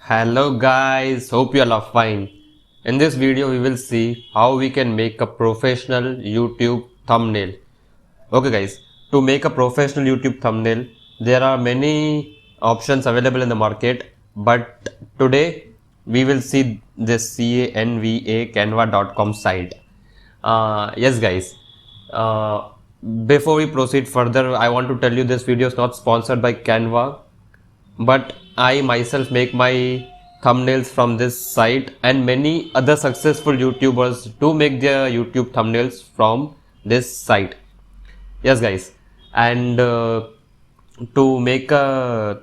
Hello guys, hope you all are fine. In this video we will see how we can make a professional YouTube thumbnail. Okay guys, to make a professional YouTube thumbnail there are many options available in the market, but today we will see this canva.com site. Yes guys, uh, before we proceed further I want to tell you this video is not sponsored by Canva, but I myself make my thumbnails from this site, and many other successful YouTubers do make their YouTube thumbnails from this site. Yes guys, and to make a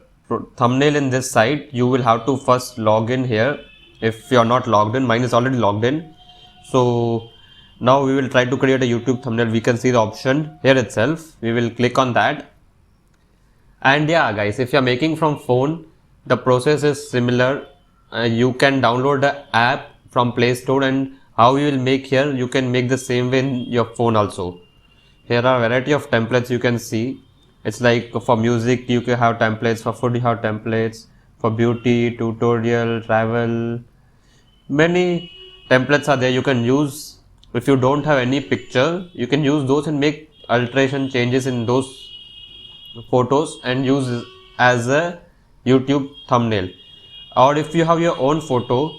thumbnail in this site you will have to first log in here. If you are not logged in, mine is already logged in. So now we will try to create a YouTube thumbnail. We can see the option here itself. We will click on that. And yeah guys, if you are making from phone, the process is similar. You can download the app from Play Store, and how you will make here, you can make the same way in your phone also. Here are a variety of templates you can see. It's like for music you can have templates, for food you have templates, for beauty, tutorial, travel. Many templates are there you can use. If you don't have any picture, you can use those and make alteration changes in those photos and use as a YouTube thumbnail. Or if you have your own photo,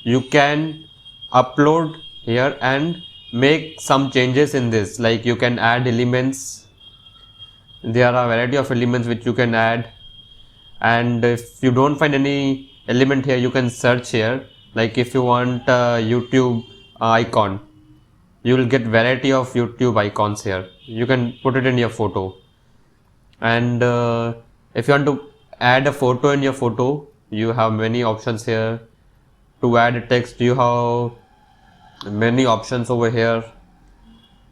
you can upload here and make some changes in this, like you can add elements. There are a variety of elements which you can add, and if you don't find any element here you can search here. Like if you want a YouTube icon, you will get variety of YouTube icons here. You can put it in your photo. And if you want to add a photo in your photo, you have many options here. To add a text you have many options over here,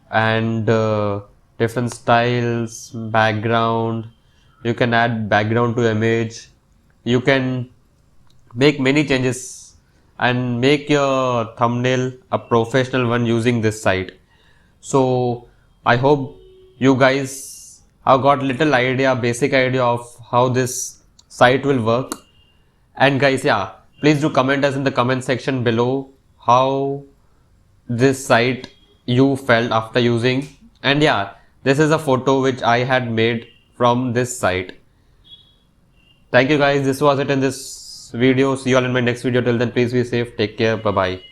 and different styles, background. You can add background to image. You can make many changes and make your thumbnail a professional one using this site. So I hope you guys have got little idea, basic idea of how this site will work. And guys, yeah, please do comment us in the comment section below how this site you felt after using. And yeah, this is a photo which I had made from this site. Thank you guys, this was it in this video. See you all in my next video. Till then, please be safe, take care, bye bye.